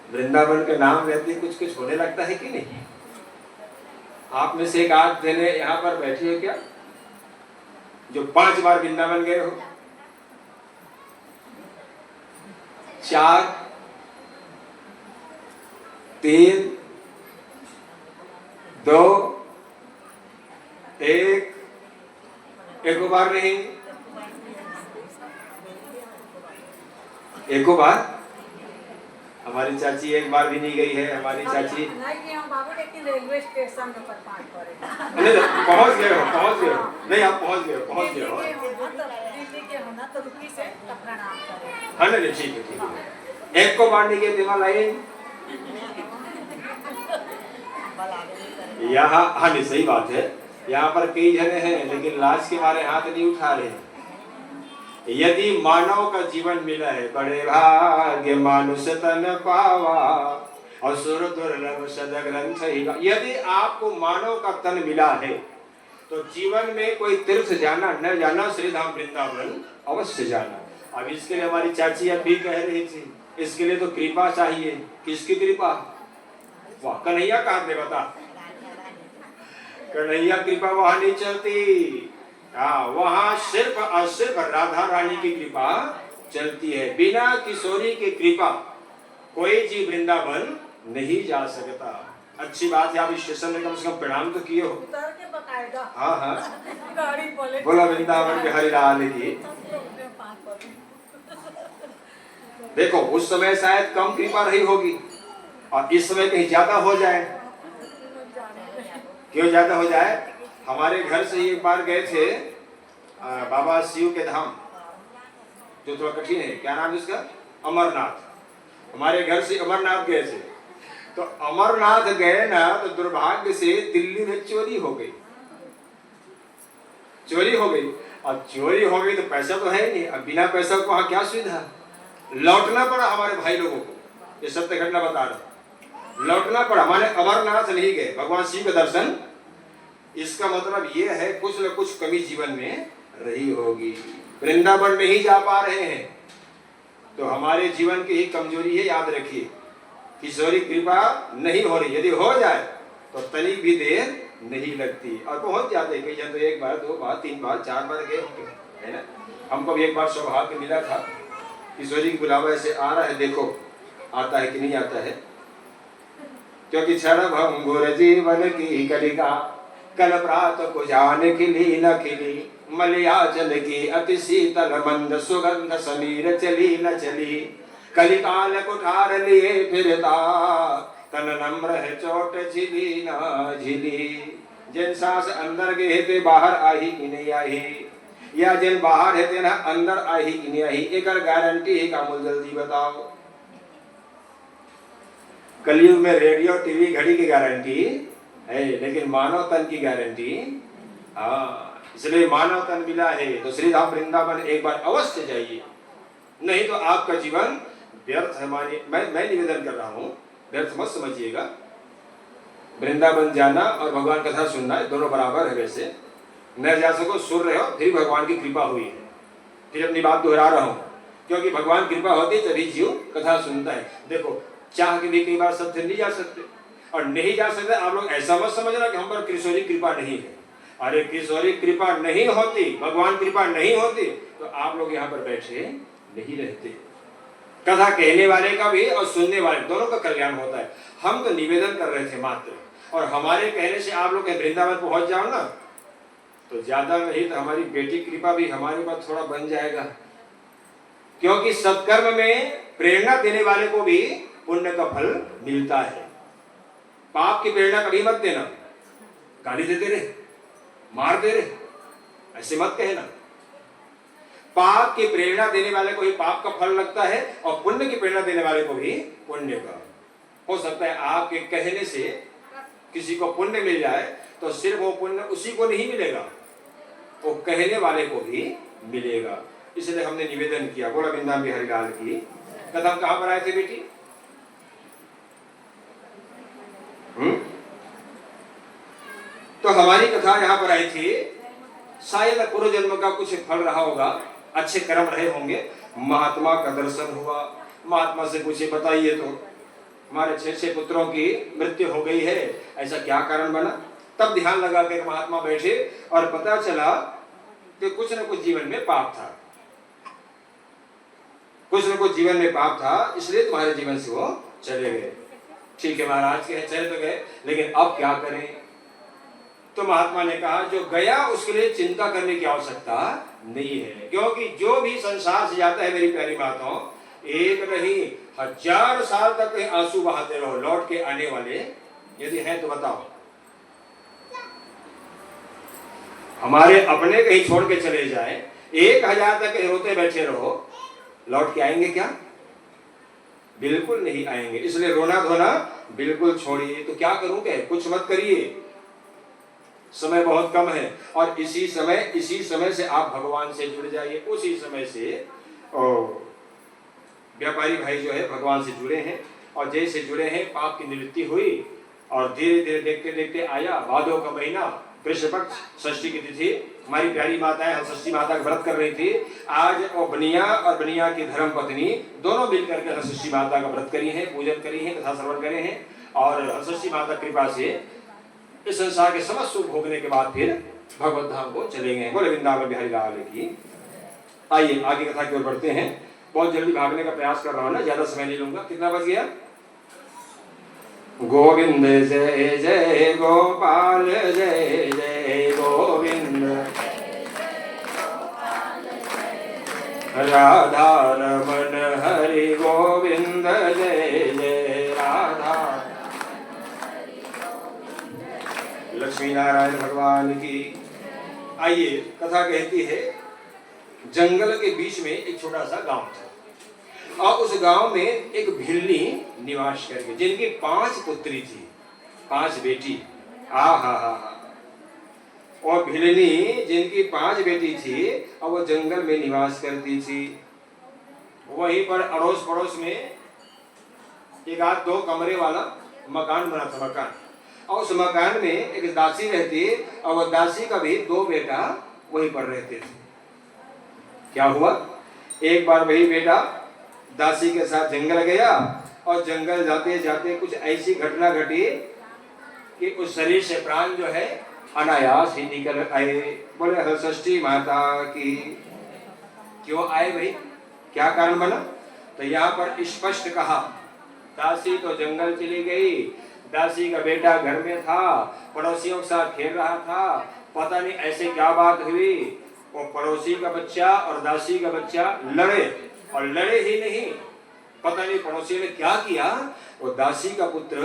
वृंदावन के नाम रहते कुछ कुछ होने लगता है कि नहीं? आप में से एक आध जने यहाँ पर बैठे हो क्या जो 5 बार वृंदावन गए हो? 4 3 2 1, एको बार नहीं, एको बार। हमारी चाची एक बार भी नहीं गई है। हमारी चाची नहीं, हम बाबू लेकिन रेलवे स्टेशन में पर पाँच पड़े। नहीं, पहुंच गए हो। नहीं, आप पहुंच गए हो। दिल्ली के होना तो रुकी से अपना नाम करें। हाँ नहीं, ठीक है। एक को बार नहीं गए दिमाग लाए यहाँ। हाँ नहीं, सही बात है। यहाँ पर कई जने हैं लेकिन लाज के मारे हाथ नहीं उठा रहे। यदि मानव का जीवन मिला है, बड़े भाग्य मानुष तन पावा, असुर दुर्लभ सद ग्रंथ ही। यदि आपको मानव का तन मिला है तो जीवन में कोई तीर्थ जाना न जाना, श्री धाम वृंदावन अवश्य जाना। अब इसके लिए हमारी चाची अब भी कह रही थी, इसके लिए तो कृपा चाहिए। किसकी कृपा? वाह, कन्हैया कहाँ थे बता? कन्हैया कृपा वहां नहीं चलती। हाँ, वहां सिर्फ और सिर्फ राधा रानी की कृपा चलती है। बिना किशोरी की कृपा कोई जीव वृंदावन नहीं जा सकता। अच्छी बात है, आप स्टेशन में कम से कम प्रणाम तो किए हो। उतर के बकायदा। हाँ हाँ, गाड़ी बोले बोला वृंदावन बिहारी लाल की। देखो उस समय शायद कम कृपा रही होगी और इस समय कहीं ज्यादा हो जाए। क्यों ज्यादा हो जाए? हमारे घर से एक बार गए थे बाबा शिव के धाम, जो थोड़ा कठिन है, क्या नाम है इसका, अमरनाथ। हमारे घर से अमरनाथ गए थे, तो अमरनाथ गए ना तो दुर्भाग्य से दिल्ली में चोरी हो गई। चोरी हो गई, अब चोरी हो गई तो पैसा तो है नहीं, अब बिना पैसा को वहां क्या सुविधा, लौटना पड़ा हमारे भाई लोगों को। ये सत्य घटना बता रहा, लौटना पड़ा। हमारे अमरनाथ नहीं गए भगवान शिव के दर्शन। इसका मतलब ये है कुछ न कुछ कमी जीवन में रही होगी, वृंदावन नहीं जा पा रहे हैं तो हमारे जीवन की ही कमजोरी है। याद रखिए, किशोरी कृपा नहीं हो रही, यदि हो जाए तो तनिक भी देर नहीं लगती और पहुंच जाते। कई जन तो एक बार, दो बार, तीन बार, चार बार गए है ना। हमको भी एक बार सौभाग्य मिला था, किशोरी की बुलावा ऐसे आ रहा है, देखो आता है कि नहीं आता है। क्योंकि क्षण भंगुर जीवन की कलिका, कल प्रात को जान खिली न खिली, मलयाचल की अति शीतल मंद सुगंध समीर चली न चली, कलिकाल कुठार लिए फिरता, तन नम्र है चोट झिली न झिली। जिन सांस अंदर गए थे बाहर आई कि नहीं आई, या जिन बाहर है तेना अंदर आई कि नहीं आई, एक गारंटी है का मुझे जल्दी बताओ। कलयुग में रेडियो टीवी घड़ी की गारंटी है, लेकिन मानव तन की गारंटी, हाँ, इसलिए मानव तन मिला है तो श्री धाम वृंदावन एक बार अवश्य जाइए, नहीं तो आपका जीवन व्यर्थ है। मैं निवेदन कर रहा हूँ, व्यर्थ मत समझिएगा। वृंदावन जाना और भगवान कथा सुनना दोनों बराबर है। वैसे न जा सको सुन रहे हो, फिर भगवान की कृपा हुई है। फिर अपनी बात दोहरा रहा हूँ, क्योंकि भगवान कृपा होती तभी जीव कथा सुनता है। देखो चाह के भी कई बार सब नहीं जा सकते, और नहीं जा सकते आप लोग ऐसा मत समझना कि हम पर किशोरी कृपा नहीं है। अरे किशोरी कृपा नहीं होती, भगवान कृपा नहीं होती तो आप लोग यहाँ पर बैठे नहीं रहते। कथा कहने वाले का भी और सुनने वाले दोनों का कल्याण होता है। हम तो निवेदन कर रहे थे मात्र, और हमारे कहने से आप लोग वृंदावन पहुंच जाओ ना तो ज्यादा नहीं तो हमारी बेटी कृपा भी हमारे पास थोड़ा बन जाएगा। क्योंकि सत्कर्म में प्रेरणा देने वाले को भी पुण्य का फल मिलता है। पाप की प्रेरणा कभी मत देना, गाली देते रहे, मार दे रहे, ऐसे मत कहना। पाप की प्रेरणा देने वाले को ही पाप का फल लगता है, और पुण्य की प्रेरणा देने वाले को भी पुण्य का। हो सकता है आपके कहने से किसी को पुण्य मिल जाए तो सिर्फ वो पुण्य उसी को नहीं मिलेगा, वो कहने वाले को भी मिलेगा। इसलिए हमने निवेदन किया। बोला वृंदावन बिहारी लाल की। कदम कहां पर आए थे बेटी? तो हमारी कथा यहाँ पर आई थी, शायद पूर्व जन्म का कुछ फल रहा होगा, अच्छे कर्म रहे होंगे, महात्मा का दर्शन हुआ। महात्मा से पूछे बताइए तो हमारे 6 पुत्रों की मृत्यु हो गई है, ऐसा क्या कारण बना? तब ध्यान लगा कर महात्मा बैठे और पता चला कि कुछ न कुछ जीवन में पाप था, कुछ न कुछ जीवन में पाप था, इसलिए तुम्हारे जीवन से वो चले गए। ठीक है महाराज के चले तो गए, लेकिन अब क्या करें? तो महात्मा ने कहा जो गया उसके लिए चिंता करने की आवश्यकता नहीं है, क्योंकि जो भी संसार से जाता है मेरी प्यारी बातों, एक नहीं 1000 साल तक आंसू बहाते रहो, लौट के आने वाले यदि है तो बताओ। हमारे अपने कहीं छोड़ के चले जाए, 1000 तक रोते बैठे रहो, लौट के आएंगे क्या? बिल्कुल नहीं आएंगे। इसलिए रोना धोना बिल्कुल छोड़िए। तो क्या करूं? क्या कुछ मत करिए, समय बहुत कम है और इसी समय से आप भगवान से जुड़ जाइए। उसी समय से व्यापारी भाई जो है भगवान से जुड़े हैं और जैसे जुड़े हैं पाप की निवृत्ति हुई और धीरे धीरे देखते देखते आया भादों का महीना, कृष्ण पक्ष, षष्ठी की तिथि। हमारी प्यारी माताएं हंसष्ठी माता का व्रत कर रही थी। आज वो बनिया और बनिया की धर्म पत्नी दोनों मिलकर के हंसष्ठी माता का व्रत करी है, पूजन करी है, कथा श्रवण करे हैं और हंसष्ठी माता कृपा से इस संसार के समस्त सुख भोगने के बाद फिर भगवत धाम को चले गए। बोले वृंदावन बिहारी लाल की। आइए आगे कथा की ओर बढ़ते हैं। बहुत जल्दी भागने का प्रयास कर रहा हूँ ना, ज्यादा समय नहीं लूंगा। कितना बज गया? गोविंद जय जय गोपाल जय जय गोविंद, राधा रमन हरि गोविंद जय जय राधा। लक्ष्मी नारायण भगवान की। आइए कथा कहती है, जंगल के बीच में एक छोटा सा गांव था और उस गांव में एक भिल्ली निवास करके, जिनकी 5 पुत्री थी, 5 बेटी। आ हा हा हा। और भिल्ली जिनकी 5 बेटी थी और वो जंगल में निवास करती थी। वहीं पर अड़ोस पड़ोस में एक आध 2 कमरे वाला मकान बना था, मकान। और उस मकान में एक दासी रहती और वो दासी का भी 2 बेटा वहीं पर रहते थे। क्या हुआ, एक बार वही बेटा दासी के साथ जंगल गया और जंगल जाते जाते कुछ ऐसी घटना घटी कि उस शरीर से प्राण जो है अनायास ही निकल आए। बोले हंसष्ठी माता की। क्यों आए भाई, क्या कारण बना? तो यहाँ पर स्पष्ट कहा, दासी तो जंगल चली गई, दासी का बेटा घर में था, पड़ोसियों के साथ खेल रहा था। पता नहीं ऐसे क्या बात हुई, वो पड़ोसी का बच्चा और दासी का बच्चा लड़े और लड़े ही नहीं, पता नहीं पड़ोसी ने क्या किया, वो दासी का पुत्र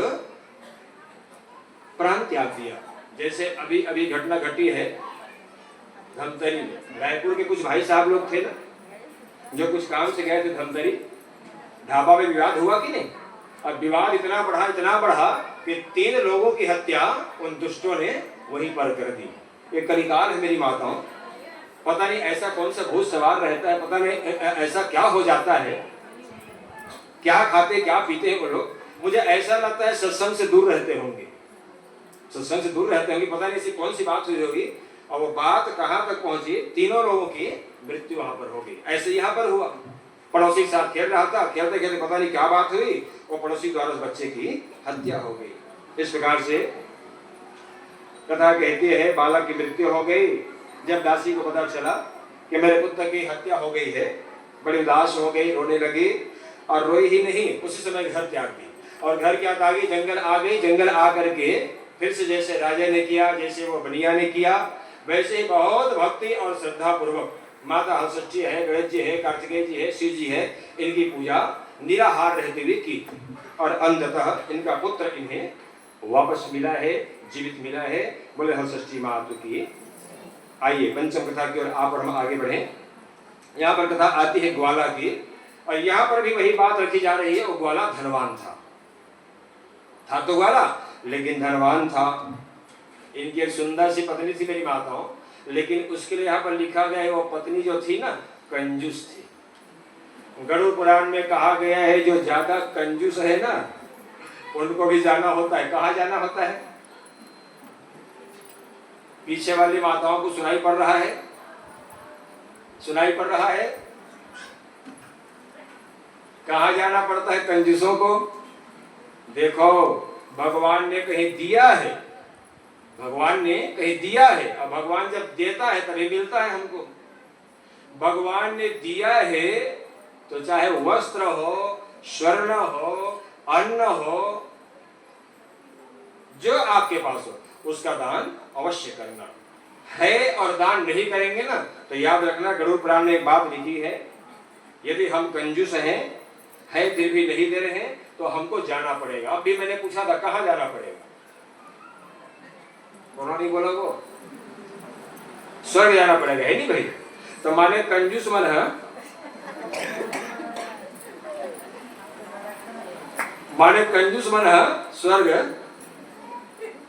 प्राण त्याग दिया। जैसे अभी अभी घटना घटी है धमतरी में। रायपुर के कुछ भाई साहब लोग थे ना, जो कुछ काम से गए थे धमतरी, ढाबा में विवाद हुआ कि नहीं? और विवाद इतना बढ़ा कि 3 लोगों की हत्या उन दुष्टों ने वहीं पर कर दी। ये कलिकाल है मेरी माताओं। पता नहीं ऐसा कौन सा भूत सवार रहता है, पता नहीं ऐसा क्या हो जाता है, क्या खाते क्या पीते हैं वो लोग। मुझे ऐसा लगता है सत्संग से दूर रहते होंगे, सत्संग से दूर रहते होंगे। पता नहीं ऐसी कौन सी बात हुई होगी और वो बात कहाँ तक पहुंची, 3 लोगों की मृत्यु वहां पर हो गई। ऐसे यहाँ पर हुआ, पड़ोसी के साथ खेल रहा था, खेलते खेलते पता नहीं क्या बात हुई, वो पड़ोसी द्वारा उस बच्चे की हत्या हो गई। इस प्रकार से कथा कहती है बालक की मृत्यु हो गई। जब दासी को पता चला कि मेरे पुत्र की हत्या हो गई है, बड़ी उदास हो गई, रोने लगी और रोई ही नहीं, उसी समय घर त्याग दी और घर क्या त्यागी, जंगल आ गई। जंगल आ करके फिर से जैसे राजा ने किया, जैसे वो बनिया ने किया, वैसे ही बहुत भक्ति और श्रद्धा पूर्वक माता हंसष्ठी है, गणेश जी है, कार्तिकेय जी है, शिव जी है, इनकी पूजा निराहार रहते हुए की और अंततः इनका पुत्र इन्हें वापस मिला है, जीवित मिला है। बोले हंसष्ठी माता की। आइए पंचम कथा की ओर आप और हम आगे बढ़े। यहाँ पर कथा आती है ग्वाला की और यहाँ पर भी वही बात रखी जा रही है। वो ग्वाला धनवान था तो ग्वाला, लेकिन धनवान था। इनकी एक सुंदर सी पत्नी थी मेरी माताओं, लेकिन उसके लिए यहाँ पर लिखा गया है वो पत्नी जो थी ना, कंजूस थी। गरुड़ पुराण में कहा गया है जो ज्यादा कंजूस है ना, उनको भी जाना होता है। कहाँ जाना होता है? पीछे वाली माताओं को सुनाई पड़ रहा है, सुनाई पड़ रहा है। कहाँ जाना पड़ता है कंजूसों को? देखो भगवान ने कहीं दिया है, भगवान ने कहीं दिया है और भगवान जब देता है तभी मिलता है हमको। भगवान ने दिया है तो चाहे वस्त्र हो, स्वर्ण हो, अन्न हो, जो आपके पास हो उसका दान अवश्य करना है। और दान नहीं करेंगे ना तो याद रखना, गरुड़ पुराण में एक बात लिखी है, यदि हम कंजूस हैं फिर भी नहीं दे रहे हैं तो हमको जाना पड़ेगा। अब भी मैंने पूछा था कहाँ जाना पड़ेगा, उन्होंने नहीं बोला, वो स्वर्ग जाना पड़ेगा, है नहीं भाई? तो माने कंजूस मन है, माने कंजूस मन है स्वर्ग।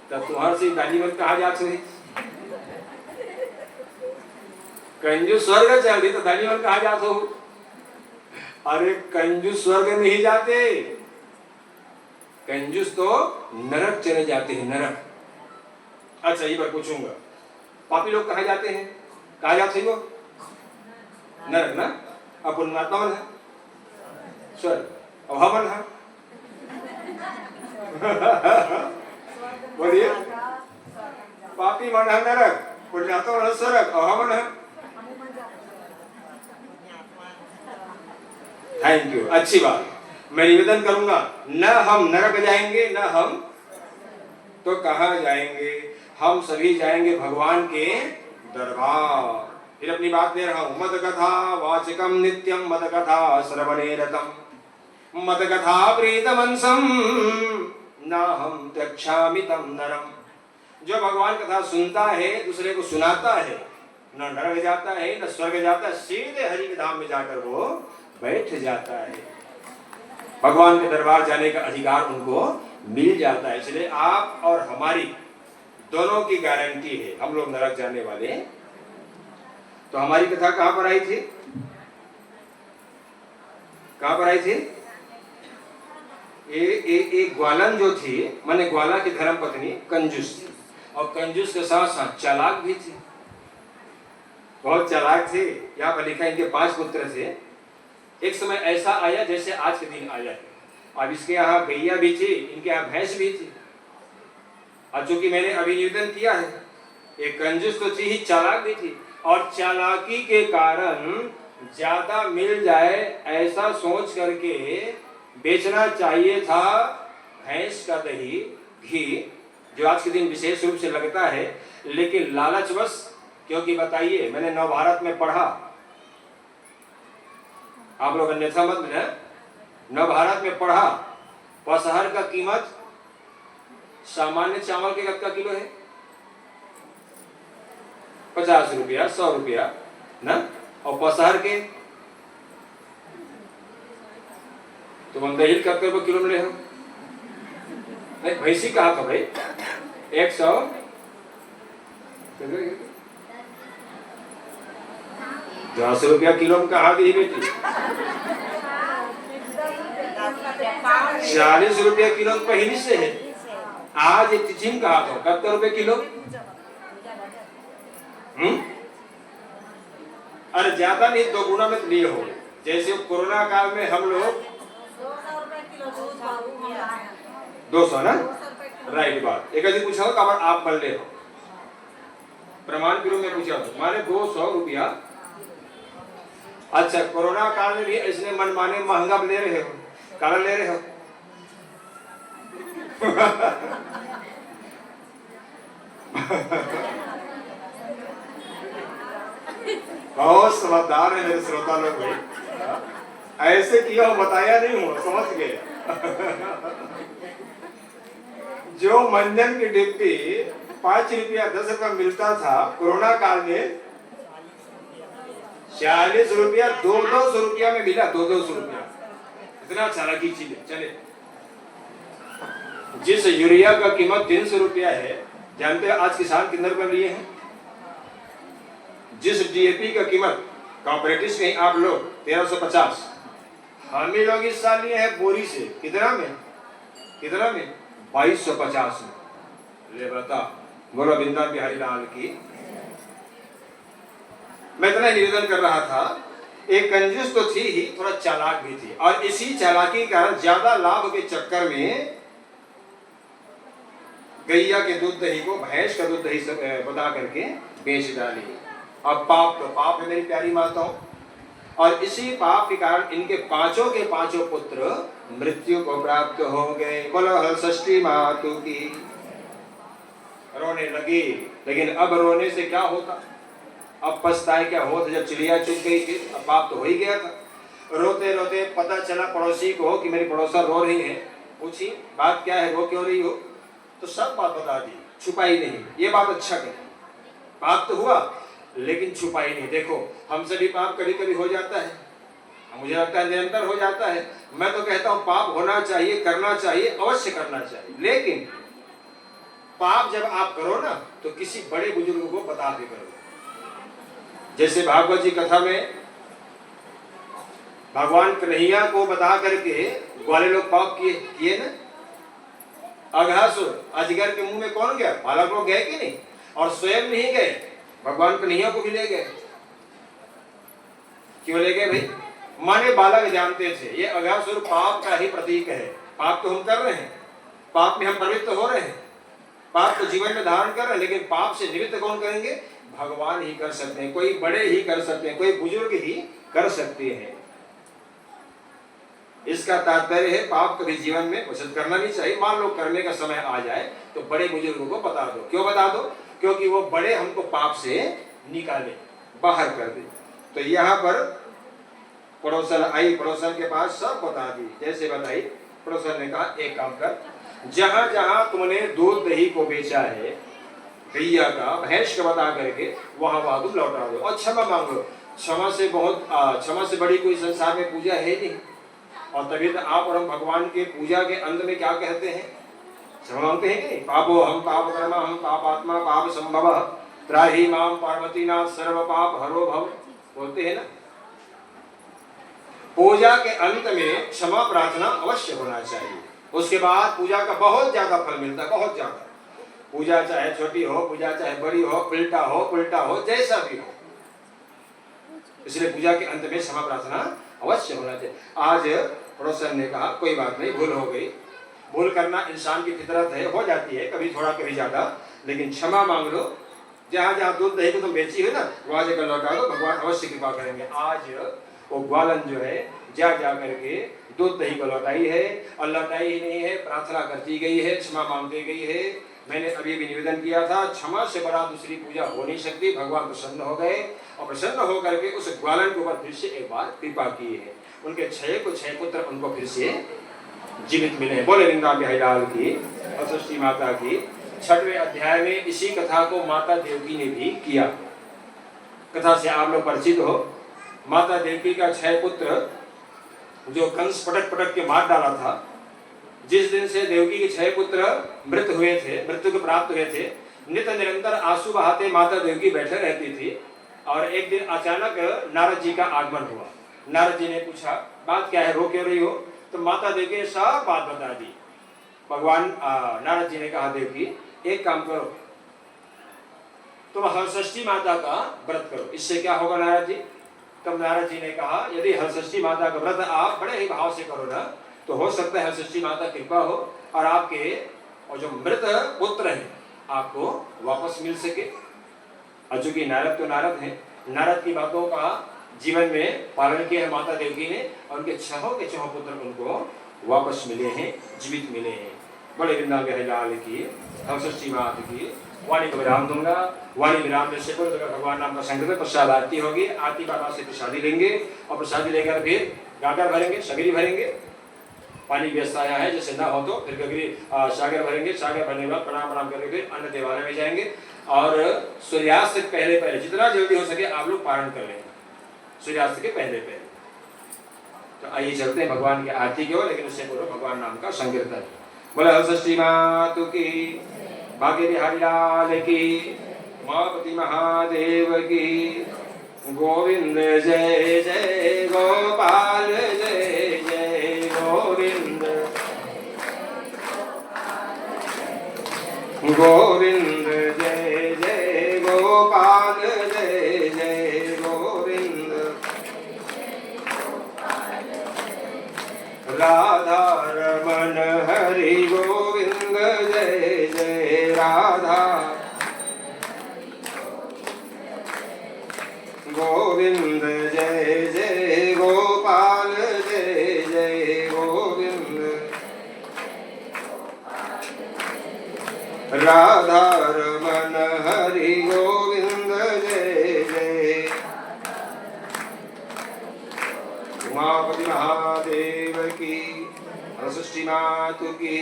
तब तुम्हारे से दादी मत कहा जात हुई कंजूस स्वर्ग चल रही तो धनी मन कहा जाते हो? अरे कंजूस स्वर्ग नहीं जाते, कंजूस तो नरक चले जाते हैं, नरक। अच्छा ये बार पूछूंगा, पापी लोग कहाँ जाते हैं? कहा जाते हैं वो? नरक ना। अब पुण्यात्मा मन है स्वर्ग, अब हम मन है बोलिए, पापी मन है नरक, पुण्यात्मा मन है स्वर्ग, और हम मन है। थैंक यू, अच्छी बात। मैं निवेदन करूंगा, न हम नरक जाएंगे न हम तो कहाँ जाएंगे, हम सभी जाएंगे भगवान के दरबार। फिर अपनी बात दे रहा हूं, मद कथा वाचकम नित्यम मद कथा श्रवणे रतम मद कथा प्रीतमंसम ना हम त्यक्षामि तम नरम। जो भगवान कथा सुनता है, दूसरे को सुनाता है, न नरक जाता है न स्वर्ग जाता है, सीधे हरि के धाम में जाकर वो बैठ जाता है। भगवान के दरबार जाने का अधिकार उनको मिल जाता है। इसलिए आप और हमारी दोनों की गारंटी है, हम लोग नरक जाने वाले। तो हमारी कथा कहां पर आई थी? कहां पर आई थी? एक ग्वालन जो थी, माने ग्वाला की धर्म पत्नी कंजूस थी, और कंजूस के साथ साथ चालाक भी थी, बहुत चालाक थे। यहाँ पर लिखा है इनके 5 पुत्र थे। एक समय ऐसा आया जैसे आज के दिन आया है। अब इसके यहाँ गैया भी थी, इनके यहाँ भैंस भी थी। और चूंकि मैंने अभी निवेदन किया है, एक कंजूस तो थी ही, चालाक भी थी, और चालाकी के कारण ज्यादा मिल जाए ऐसा सोच करके बेचना चाहिए था भैंस का दही, घी, जो आज के दिन विशेष रूप से लगता है, लेकिन लालचवश, क्योंकि बताइए मैंने नवभारत में पढ़ा, आप लोग अन्यथा मत लेना, नवभारत में पढ़ा, पसहर का कीमत सामान्य चावल के कब का किलो है? 50 रुपया, 100 रुपया ना, और पसहर के तो हम दही कब रुपये किलो मिले हो? नहीं, भैंसी कहा था भाई 100 10 रुपया किलो में कहा दी बेटी, 40 रुपया किलो पहली से है। आज एक चिचिम कहा था कब रुपये किलो? अरे ज्यादा नहीं, 2 गुना में लिए हो। जैसे कोरोना काल में हम लोग 200 ना, राइट बात। एक ऐसी पूछा हो तो आप पढ़ ले हो, प्रमाण के रूप में पूछा हो, माने 200 रुपया। अच्छा, कोरोना काल में भी इसने मन माने महंगा ले रहे हो, काला ले रहे हो बहुत समझदार है मेरे श्रोता लोग भाई, ऐसे किया बताया नहीं हूँ, समझ गए जो मंजन की डिब्बी 5 रुपया 10 रुपया मिलता था कोरोना काल में, 40 रुपया 200 रुपया में मिला, 200 रुपया। इतना चालाकी चीज है। चले, जिस यूरिया का कीमत 300 रुपया है, जानते हैं आज किसान कितने रुपए लिए हैं? जिस डीएपी का कीमत कॉपरेटिव में आप लोग 1350, हम ही लोग इस साल लिए हैं बोरी से, कितना में 2250 में। ले बता, बोलो वृंदावन बिहारी लाल की। मैं इतना निवेदन कर रहा था, एक कंजूस तो थी ही, थोड़ा चालाक भी थी, और इसी चालाकी के कारण ज्यादा लाभ के चक्कर में गैया के दूध दही को भैंस का दूध दही बता करके बेच डाली। अब पाप तो पाप है मेरी प्यारी माताओं, और इसी पाप के कारण इनके पांचों के पांचों पुत्र मृत्यु को प्राप्त हो गए। बोलो षष्ठी मातु की। रोने लगी, लेकिन अब रोने से क्या होता? अब पछताए क्या होता? जब चिड़िया चुग गई थी, अब पाप तो हो ही गया था। रोते रोते पता चला पड़ोसी को कि मेरी पड़ोसा रो रही है। पूछी बात क्या है, रो क्यों रही हो? तो सब बात बता दी, छुपाई नहीं। ये बात अच्छा कही, पाप तो हुआ लेकिन छुपाई नहीं। देखो हमसे भी पाप कभी कभी हो जाता है, मुझे लगता है निरंतर हो जाता है। मैं तो कहता हूँ पाप होना चाहिए, करना चाहिए, अवश्य करना चाहिए, लेकिन पाप जब आप करो ना तो किसी बड़े बुजुर्ग को बता के करो। जैसे भागवत जी कथा में भगवान कन्हैया को बता करके ग्वाले लोग पाप किए ना, अघासुर अजगर के मुंह में कौन गया? बालक लोग गए कि नहीं? और स्वयं नहीं गए, भगवान कन्हैया को भी ले गए। क्यों ले गए भाई? माने बालक जानते थे ये अघासुर पाप का ही प्रतीक है, पाप तो हम कर रहे हैं, पाप में हम प्रवृत्त हो रहे हैं, पाप को जीवन में धारण कर रहे हैं, लेकिन पाप से निवृत्त कौन करेंगे? भगवान ही कर सकते हैं, कोई बड़े ही कर सकते हैं, कोई बुजुर्ग ही कर सकते हैं। इसका तात्पर्य है पाप कभी जीवन में वसत करना नहीं चाहिए। मान लो करने का समय आ जाए तो बड़े बुजुर्गों को बता दो। क्यों बता दो? क्योंकि वो बड़े हमको पाप से निकाले, बाहर कर दे। तो यहाँ पर पड़ोसन आई, पड़ोसन के पास सब बता दी। जैसे बताई, पड़ोसन ने कहा एक काम कर, जहां जहां तुमने दूध दही को बेचा है, गैया का भैंस का बता करके वहां वहां तुम लौटा दो और क्षमा मांगो। क्षमा से बड़ी कोई संसार में पूजा है नहीं। और तभी तो आप और हम भगवान के पूजा के अंत में क्या कहते हैं? क्षमा मांगते हैं कि नहीं? पापो हम पाप कर्मा हम पापात्मा पाप संभव त्राहि माम पार्वतीनाथ सर्व पाप हरो भव, बोलते हैं ना। पूजा के अंत में क्षमा प्रार्थना अवश्य होना चाहिए। उसके बाद पूजा का बहुत ज्यादा फल मिलता है, बहुत ज्यादा। पूजा चाहे छोटी हो, पूजा चाहे बड़ी हो, उल्टा हो, जैसा भी हो, इसलिए पूजा के अंत में क्षमा प्रार्थना अवश्य होना चाहिए। आज पड़ोसन ने कहा कोई बात नहीं, भूल हो गई, भूल करना इंसान की फितरत है, हो जाती है कभी थोड़ा कभी ज्यादा, लेकिन क्षमा मांग लो। जहां जहां दूध दही को तुम बेची हो ना, वहां जगह लौटा दो, भगवान अवश्य कृपा करेंगे। आज वो ग्वालन जो है जा करके दूध दही को लौटाई है, और लौटाई ही नहीं है, प्रार्थना करती गई है, क्षमा मांगती गई है। मैंने अभी भी निवेदन किया था, क्षमा से बड़ा दूसरी पूजा हो नहीं सकती। भगवान प्रसन्न हो गए और प्रसन्न होकर के उस ग्वालन के ऊपर फिर से एक बार कृपा की है। उनके 6 पुत्र उनको फिर से जीवित मिले। बोले वृंदावन बिहारी लाल की और सृष्टि माता की। 6वें अध्याय में इसी कथा को माता देवकी ने भी किया। कथा से आप लोग परिचित हो। माता देवकी का 6 पुत्र जो कंस पटक पटक के मार डाला था, जिस दिन से देवकी के 6 पुत्र मृत हुए थे, मृत्यु को प्राप्त हुए थे, नित निरंतर आंसू बहाते माता देवकी बैठे रहती थी। और एक दिन अचानक नारद जी का आगमन हुआ। नारद जी ने पूछा बात क्या है, रो क्यों रही हो? तो माता देवकी ने सब बात बता दी। भगवान नारद जी ने कहा देवकी एक काम करो, तुम हरषष्ठी माता का व्रत करो, इससे क्या होगा नारद जी? तब नारद जी ने कहा यदि हरषष्ठी माता का व्रत आप बड़े ही भाव से करो ना, तो हो सकता है हरषष्ठी माता कृपा हो और आपके और जो मृत पुत्र हैं आपको वापस मिल सके। और चूंकि नारद तो नारद है, नारद की बातों का जीवन में पालन किया है माता देवकी ने, और उनके 6 के 6 पुत्र उनको वापस मिले हैं, जीवित मिले हैं। बड़े वृंदावन बिहारी लाल की हरषष्ठी माता की वाणी को विराम दूंगा। वाणी विराम जैसे को भगवान नाम का संकीर्तन, प्रसाद आरती होगी, आरती बाद से प्रसादी लेंगे और प्रसादी लेकर फिर गागर भरेंगे, सगरी भरेंगे। पानी व्यवस्था आया है, जैसे ना हो तो फिर गगरी सागर भरेंगे। सागर भरने के बाद प्रणाम करके फिर अन्य देवालय में जाएंगे और सूर्यास्त से पहले जितना जल्दी हो सके आप लोग पारण कर लेंगे, सूर्यास्त के पहले। तो आइए चलते हैं भगवान की आरती की ओर, लेकिन उससे पूर्व भगवान नाम का संकीर्तन। बोले हरषष्ठी मातु की, भाग्य बिहारी लाल की, उमापति महादेव की। गोविंद जय जय गोपाल जय जय गोविंद, गोविंद जय जय गोपाल जय जय गोविंद। राधा रमन हरि गोविंद जय जय राधा, गोविंद जय जय गोपाल जय जय गोविंद। राधा रमन हरि गोविंद जय जय। उमापति महादेव की, हरषष्ठी मातु की।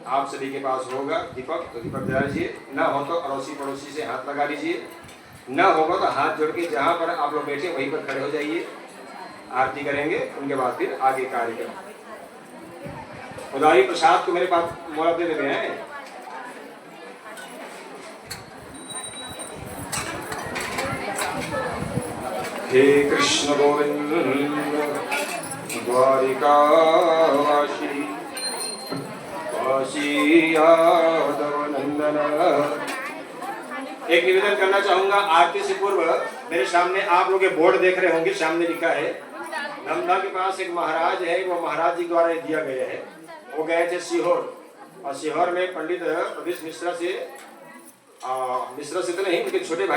आप सभी के पास होगा दीपक, तो दीपक जला लीजिए। न हो तो अड़ोसी पड़ोसी से हाथ लगा लीजिए। न होगा तो हाथ जोड़ के जहाँ पर आप लोग बैठे वहीं पर खड़े हो जाइए। आरती करेंगे, उनके बाद फिर आगे कार्यक्रम। उदारी प्रसाद को मेरे पास मोड़ा दे रहे हैं। हे कृष्ण गोविंद द्वारिकावासी वासी यादव नंदन। एक निवेदन करना चाहूंगा, आरती से पूर्व मेरे सामने आप लोग ये बोर्ड देख रहे होंगे, सामने लिखा है नंदा के पास एक महाराज है, वो महाराज जी द्वारा दिया गया है। वो गए थे सीहोर, और सीहोर में पंडित प्रदीप मिश्रा से तो नहीं, उनके छोटे भाई